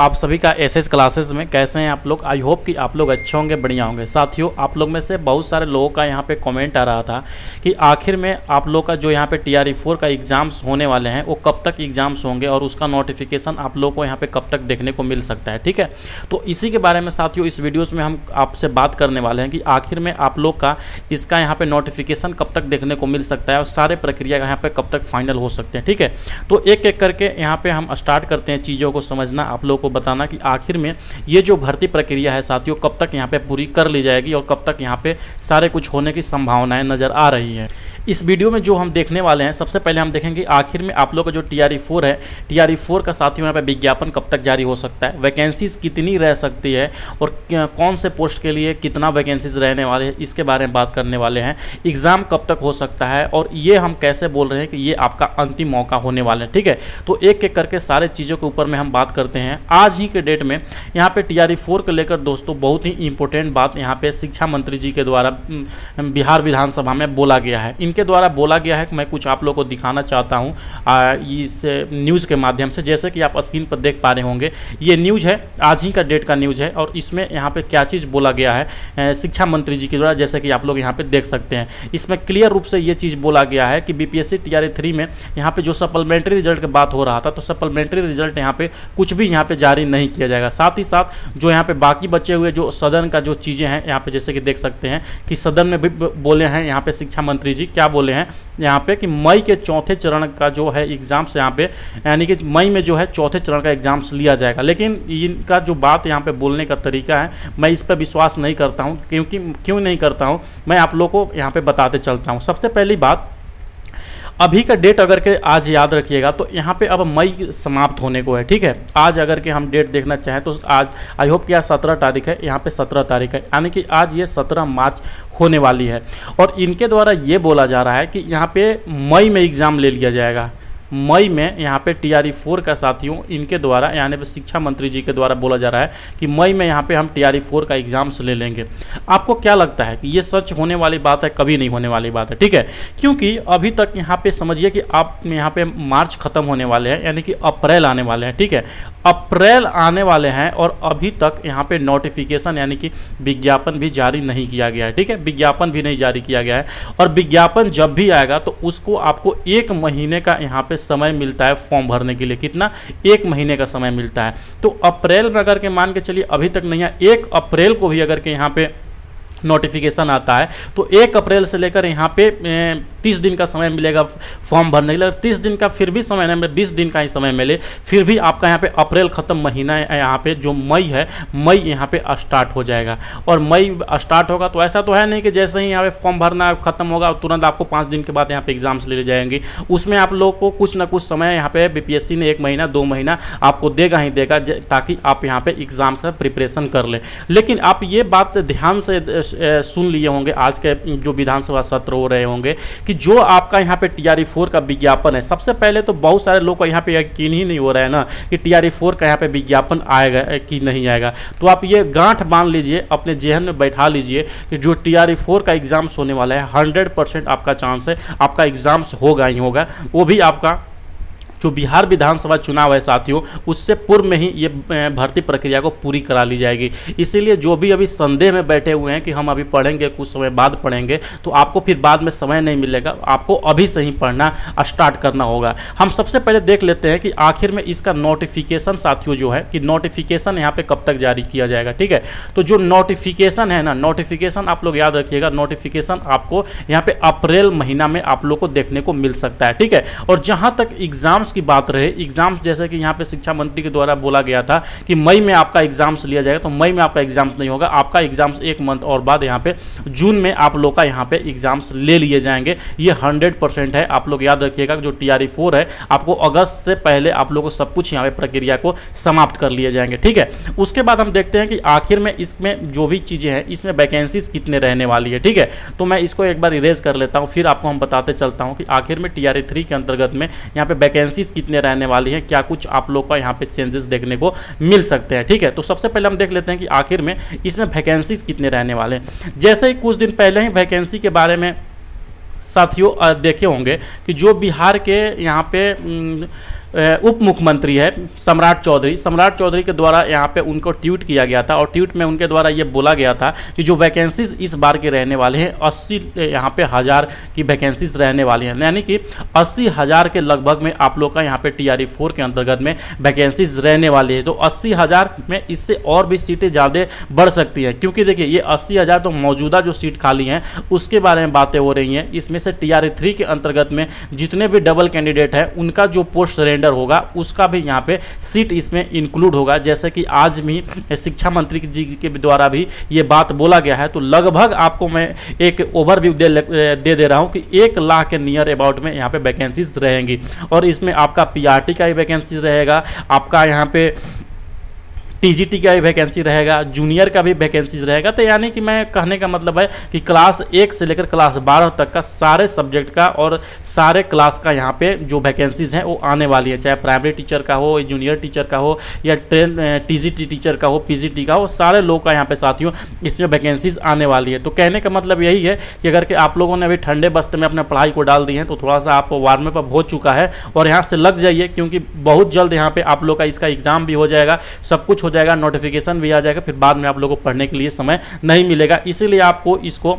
आप सभी का एसएस क्लासेस में कैसे हैं आप लोग। आई होप कि आप लोग अच्छे होंगे, बढ़िया होंगे। साथियों, आप लोग में से बहुत सारे लोगों का यहाँ पे कमेंट आ रहा था कि आखिर में आप लोग का जो यहाँ पे TRE4 का एग्ज़ाम्स होने वाले हैं वो कब तक एग्ज़ाम्स होंगे और उसका नोटिफिकेशन आप लोग को यहाँ पे कब तक देखने को मिल सकता है। ठीक है, तो इसी के बारे में साथियों इस वीडियोज़ में हम आपसे बात करने वाले हैं कि आखिर में आप लोग का इसका यहाँ पर नोटिफिकेशन कब तक देखने को मिल सकता है और सारे प्रक्रिया यहाँ पर कब तक फाइनल हो सकते हैं। ठीक है, तो एक एक करके यहाँ पर हम स्टार्ट करते हैं चीज़ों को समझना, आप लोग को बताना कि आखिर में ये जो भर्ती प्रक्रिया है साथियों कब तक यहाँ पे पूरी कर ली जाएगी और कब तक यहाँ पे सारे कुछ होने की संभावनाएं नज़र आ रही है। इस वीडियो में जो हम देखने वाले हैं, सबसे पहले हम देखेंगे आखिर में आप लोग का जो TRE4 है, TRE4 का साथियों यहाँ पे विज्ञापन कब तक जारी हो सकता है, वैकेंसीज कितनी रह सकती है और कौन से पोस्ट के लिए कितना वैकेंसीज रहने वाले हैं, इसके बारे में बात करने वाले हैं। एग्ज़ाम कब तक हो सकता है और ये हम कैसे बोल रहे हैं कि ये आपका अंतिम मौका होने वाला है। ठीक है, तो एक एक करके सारे चीज़ों के ऊपर में हम बात करते हैं। आज ही के डेट में यहाँ पे TRE4 को लेकर दोस्तों बहुत ही इंपॉर्टेंट बात यहाँ पे शिक्षा मंत्री जी के द्वारा बिहार विधानसभा में बोला गया है। इनके द्वारा बोला गया है कि मैं कुछ आप लोगों को दिखाना चाहता हूँ इस न्यूज़ के माध्यम से। जैसे कि आप स्क्रीन पर देख पा रहे होंगे, ये न्यूज़ है, आज ही का डेट का न्यूज़ है और इसमें यहाँ पे क्या चीज़ बोला गया है शिक्षा मंत्री जी के द्वारा, जैसे कि आप लोग यहाँ पे देख सकते हैं। इसमें क्लियर रूप से ये चीज़ बोला गया है कि BPSC TRE3 में यहाँ पे जो सप्लीमेंट्री रिजल्ट की बात हो रहा था, तो सप्लीमेंट्री रिजल्ट यहाँ पे कुछ भी यहाँ पे जारी नहीं किया जाएगा। साथ ही साथ जो यहाँ पे बाकी बचे हुए जो सदन का जो चीज़ें हैं यहाँ पे, जैसे कि देख सकते हैं कि सदन में भी बोले हैं यहाँ पे शिक्षा मंत्री जी, क्या बोले हैं यहाँ पे कि मई के चौथे चरण का जो है एग्ज़ाम्स यहाँ पे, यानी कि मई में जो है चौथे चरण का एग्ज़ाम्स लिया जाएगा। लेकिन इनका जो बात यहाँ पे बोलने का तरीका है, मैं इस पर विश्वास नहीं करता हूँ। क्योंकि क्यों नहीं करता हूँ, मैं आप लोगों को यहाँ पे बताते चलता हूँ। सबसे पहली बात, अभी का डेट अगर के आज याद रखिएगा तो यहाँ पे अब मई समाप्त होने को है। ठीक है, आज अगर के हम डेट देखना चाहें तो आज आई होप कि आज 17 तारीख है, यहाँ पे 17 तारीख है, यानी कि आज ये 17 मार्च होने वाली है। और इनके द्वारा ये बोला जा रहा है कि यहाँ पे मई में एग्ज़ाम ले लिया जाएगा। मई में यहाँ पे TRE4 का साथियों इनके द्वारा, यानी पे शिक्षा मंत्री जी के द्वारा बोला जा रहा है कि मई में यहाँ पे हम TRE4 का एग्ज़ाम्स ले लेंगे। आपको क्या लगता है कि ये सच होने वाली बात है? कभी नहीं होने वाली बात है। ठीक है, क्योंकि अभी तक यहाँ पे समझिए कि आप यहाँ पे मार्च ख़त्म होने वाले हैं, यानी कि अप्रैल आने वाले हैं। ठीक है, अप्रैल आने वाले हैं और अभी तक यहाँ पे नोटिफिकेशन यानी कि विज्ञापन भी जारी नहीं किया गया है। ठीक है, विज्ञापन भी नहीं जारी किया गया है और विज्ञापन जब भी आएगा तो उसको आपको 1 महीने का यहाँ पे समय मिलता है फॉर्म भरने के लिए। कितना? 1 महीने का समय मिलता है। तो अप्रैल में अगर के मान के चलिए अभी तक नहीं है, 1 अप्रैल को भी अगर के यहाँ पे नोटिफिकेशन आता है तो 1 अप्रैल से लेकर यहाँ पे 30 दिन का समय मिलेगा फॉर्म भरने के लिए। 30 दिन का फिर भी समय नहीं मिले, 20 दिन का ही समय मिले, फिर भी आपका यहाँ पे अप्रैल ख़त्म महीना है, यहाँ पे जो मई है, मई यहाँ पे स्टार्ट हो जाएगा। और मई स्टार्ट होगा तो ऐसा तो है नहीं कि जैसे ही यहाँ पे फॉर्म भरना ख़त्म होगा और तुरंत आपको 5 दिन के बाद यहाँ पे एग्ज़ाम्स ले जाएंगे। उसमें आप लोग को कुछ ना कुछ समय यहाँ पे BPSC ने 1 महीना 2 महीना आपको देगा ही देगा, ताकि आप यहाँ पे एग्ज़ाम का प्रिपरेशन कर लें। लेकिन आप ये बात ध्यान से सुन लिए होंगे, आज के जो विधानसभा सत्र हो रहे होंगे, कि जो आपका यहाँ पे TRE4 का विज्ञापन है, सबसे पहले तो बहुत सारे लोग को यहाँ पे यकीन ही नहीं हो रहा है ना कि TRE4 का यहाँ पे विज्ञापन आएगा कि नहीं आएगा। तो आप ये गांठ बांध लीजिए, अपने जेहन में बैठा लीजिए कि जो TRE4 का एग्ज़ाम्स होने वाला है 100% आपका चांस है, आपका एग्ज़ाम्स होगा ही होगा। वो भी आपका जो बिहार विधानसभा चुनाव है साथियों, उससे पूर्व में ही ये भर्ती प्रक्रिया को पूरी करा ली जाएगी। इसीलिए जो भी अभी संदेह में बैठे हुए हैं कि हम अभी पढ़ेंगे, कुछ समय बाद पढ़ेंगे, तो आपको फिर बाद में समय नहीं मिलेगा, आपको अभी से ही पढ़ना स्टार्ट करना होगा। हम सबसे पहले देख लेते हैं कि आखिर में इसका नोटिफिकेशन साथियों जो है कि नोटिफिकेशन यहाँ पे कब तक जारी किया जाएगा। ठीक है, तो जो नोटिफिकेशन है ना, नोटिफिकेशन आप लोग याद रखिएगा, नोटिफिकेशन आपको यहाँ पे अप्रैल महीना में आप लोग को देखने को मिल सकता है। ठीक है, और जहाँ तक एग्जाम्स की बात रहे, एग्जाम्स जैसे कि यहाँ पे शिक्षा मंत्री के द्वारा बोला गया था कि मई में आपका एग्जाम्स लिया जाएगा, तो मई में आपका एग्जाम्स नहीं होगा, आपका एग्जाम्स 1 मंथ और बाद यहाँ पे जून में आप लोग का यहाँ पे एग्जाम्स ले लिए जाएंगे। ये 100% है। आप लोग याद रखिएगा जो TRE4 है, आपको अगस्त से पहले आप लोगों को सब कुछ यहाँ पे प्रक्रिया को समाप्त कर लिए जाएंगे। ठीक है, उसके बाद हम देखते हैं कि आखिर में इसमें जो भी चीज़ें हैं, इसमें वैकेंसीज कितने रहने वाली है। ठीक है, तो मैं इसको एक बार इरेज कर लेता हूँ, फिर आपको हम बताते चलता हूँ कि आखिर में TRE3 के अंतर्गत में यहाँ पे वैकेंसी कितने रहने वाली है, क्या कुछ आप लोग का यहाँ पे चेंजेस देखने को मिल सकते हैं। ठीक है, तो सबसे पहले हम देख लेते हैं कि आखिर में इसमें वैकेंसीज कितने रहने वाले हैं। जैसे ही कुछ दिन पहले ही वैकेंसी के बारे में साथियों देखे होंगे कि जो बिहार के यहाँ पे उप मुख्यमंत्री है सम्राट चौधरी के द्वारा यहाँ पे उनको ट्वीट किया गया था, और ट्वीट में उनके द्वारा ये बोला गया था कि जो वैकेंसीज इस बार के रहने वाले हैं 80 यहाँ पे हज़ार की वैकेंसीज रहने वाली हैं, यानी कि 80,000 के लगभग में आप लोग का यहाँ पे TRE-4 के अंतर्गत में वैकेंसीज रहने वाली है। तो 80,000 में इससे और भी सीटें ज़्यादा बढ़ सकती हैं, क्योंकि देखिए ये 80,000 तो मौजूदा जो सीट खाली हैं उसके बारे में बातें हो रही हैं। इसमें से TRE-3 के अंतर्गत में जितने भी डबल कैंडिडेट हैं उनका जो पोस्ट सरेंडर होगा उसका भी यहाँ पे सीट इसमें इंक्लूड होगा, जैसे कि आज भी शिक्षा मंत्री जी के द्वारा भी ये बात बोला गया है। तो लगभग आपको मैं एक ओवरव्यू दे रहा हूँ कि 1 लाख के नियर अबाउट में यहाँ पे वैकेंसीज रहेंगी, और इसमें आपका PRT का ही वैकेंसी रहेगा, आपका यहाँ पे TGT का भी वैकेंसी रहेगा, जूनियर का भी वैकेंसीज रहेगा। तो यानी कि मैं कहने का मतलब है कि क्लास 1 से लेकर क्लास 12 तक का सारे सब्जेक्ट का और सारे क्लास का यहाँ पे जो वैकेंसीज हैं वो आने वाली है, चाहे प्राइमरी टीचर का हो, जूनियर टीचर का हो, या TGT टीचर का हो, PGT का हो, सारे लोग का यहाँ पे साथियों इसमें वैकेंसीज आने वाली है। तो कहने का मतलब यही है कि अगर कि आप लोगों ने अभी ठंडे बस्ते में अपने पढ़ाई को डाल दी है तो थोड़ा सा आप वार्म अप हो चुका है और यहाँ से लग जाइए, क्योंकि बहुत जल्द यहाँ पे आप लोग का इसका एग्जाम भी हो जाएगा, सब कुछ जाएगा, नोटिफिकेशन भी आ जाएगा, फिर बाद में आप लोगों को पढ़ने के लिए समय नहीं मिलेगा। इसीलिए आपको इसको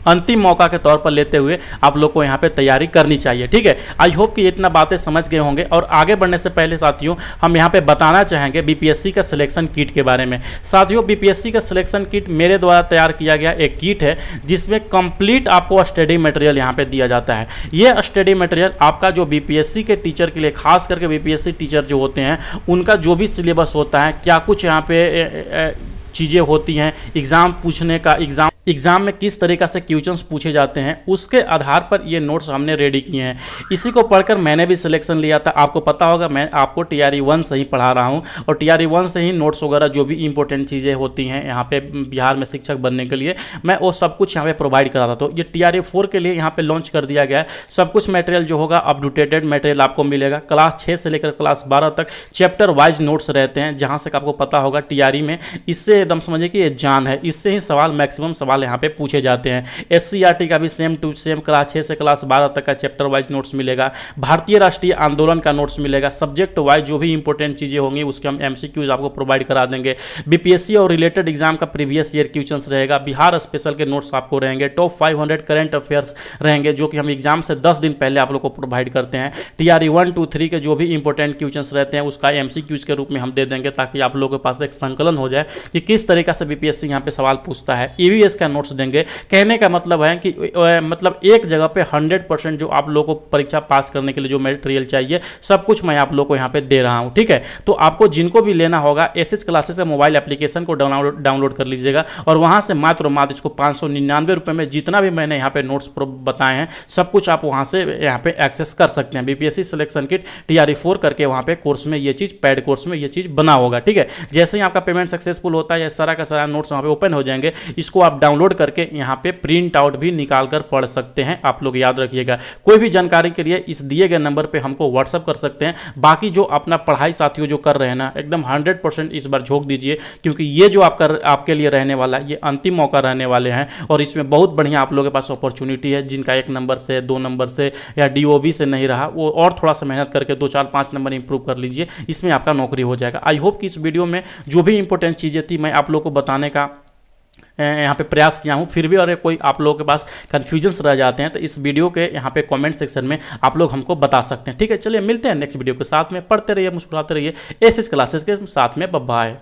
अंतिम मौका के तौर पर लेते हुए आप लोग को यहाँ पे तैयारी करनी चाहिए। ठीक है, आई होप कि इतना बातें समझ गए होंगे। और आगे बढ़ने से पहले साथियों हम यहाँ पे बताना चाहेंगे BPSC का सिलेक्शन किट के बारे में। साथियों BPSC का सिलेक्शन किट मेरे द्वारा तैयार किया गया एक किट है जिसमें कंप्लीट आपको स्टडी मटेरियल यहाँ पे दिया जाता है। ये स्टडी मटेरियल आपका जो BPSC के टीचर के लिए, खास करके BPSC टीचर जो होते हैं उनका जो भी सिलेबस होता है, क्या कुछ यहाँ पे चीज़ें होती हैं, एग्ज़ाम पूछने का, एग्ज़ाम में किस तरीक़ा से क्वेश्चंस पूछे जाते हैं, उसके आधार पर ये नोट्स हमने रेडी किए हैं। इसी को पढ़कर मैंने भी सिलेक्शन लिया था। आपको पता होगा मैं आपको TRE-1 से ही पढ़ा रहा हूँ और TRE-1 से ही नोट्स वगैरह जो भी इंपॉर्टेंट चीज़ें होती हैं यहाँ पे बिहार में शिक्षक बनने के लिए, मैं वो सब कुछ यहाँ पे प्रोवाइड करा था। तो ये TRE-4 के लिए यहाँ पे लॉन्च कर दिया गया है। सब कुछ मटेरियल जो होगा अपडेटेड मटेरियल आपको मिलेगा। क्लास 6 से लेकर क्लास 12 तक चैप्टर वाइज नोट्स रहते हैं, जहाँ से आपको पता होगा TRE में इससे एकदम समझिए कि ये जान है, इससे ही सवाल मैक्सिमम सवाल यहाँ पे पूछे जाते हैं। SCRT का भी सेम टू सेम क्लास 6 से क्लास 12 तक का चैप्टर वाइज नोट्स मिलेगा। भारतीय राष्ट्रीय आंदोलन का नोट्स मिलेगा। सब्जेक्ट वाइज जो भी इंपॉर्टेंट चीज़ें होंगी उसके हम MCQs आपको प्रोवाइड करा देंगे। BPSC और रिलेटेड एग्जाम का प्रीवियस ईयर क्वेश्चंस रहेगा। बिहार स्पेशल के नोट्स आपको रहेंगे। टॉप 500 करंट अफेयर्स रहेंगे जो कि हम एग्जाम से 10 दिन पहले आप लोग को प्रोवाइड करते हैं। TRE-1, 2, 3 के जो भी इंपॉर्टेंट क्वेश्चंस रहते हैं उसका MCQs के रूप में हम दे देंगे, ताकि आप लोगों के पास एक संकलन हो जाए कि किस तरीके से BPSC यहाँ पे सवाल पूछता है। EVS का नोट्स देंगे। कहने का मतलब है कि मतलब एक जगह पे 100% जो आप लोगों को परीक्षा पास करने के लिए जो मटेरियल चाहिए सब कुछ मैं आप लोगों को यहाँ पे दे रहा हूँ। ठीक है, तो आपको जिनको भी लेना होगा SH क्लासेस का मोबाइल एप्लीकेशन को डाउनलोड कर लीजिएगा और वहाँ से मात्र इसको 599 रुपये में जितना भी मैंने यहाँ पे नोट्स बताए हैं सब कुछ आप वहाँ से यहाँ पे एक्सेस कर सकते हैं। BPSC सिलेक्शन किट TRE-4 करके वहाँ पे कोर्स में ये चीज़, पेड कोर्स में ये चीज़ बना होगा। ठीक है, जैसे ही आपका पेमेंट सक्सेसफुल होता है, सारा का सारा नोट्स वहाँ पे ओपन हो जाएंगे। इसको आप डाउनलोड करके यहाँ पे प्रिंट आउट भी निकाल कर पढ़ सकते हैं। आप लोग याद रखिएगा, कोई भी जानकारी के लिए इस दिए गए नंबर पे हमको व्हाट्सअप कर सकते हैं। बाकी जो अपना पढ़ाई साथियों जो कर रहे हैं ना, एकदम 100% इस बार झोंक दीजिए, क्योंकि ये जो आपके लिए रहने वाला है ये अंतिम मौका रहने वाले हैं और इसमें बहुत बढ़िया आप लोगों के पास अपॉर्चुनिटी है। जिनका 1 नंबर से, 2 नंबर से या DOB से नहीं रहा, वो और थोड़ा सा मेहनत करके 2, 4, 5 नंबर इंप्रूव कर लीजिए, इसमें आपका नौकरी हो जाएगा। आई होप कि इस वीडियो में जो भी इंपॉर्टेंट चीज़ें थी मैं आप लोग को बताने का यहाँ पे प्रयास किया हूँ। फिर भी अगर कोई आप लोगों के पास कन्फ्यूजन्स रह जाते हैं तो इस वीडियो के यहाँ पे कमेंट सेक्शन में आप लोग हमको बता सकते हैं। ठीक है, चलिए मिलते हैं नेक्स्ट वीडियो के साथ में। पढ़ते रहिए, मुस्कुराते रहिए। SH क्लासेस के साथ में। Bye bye.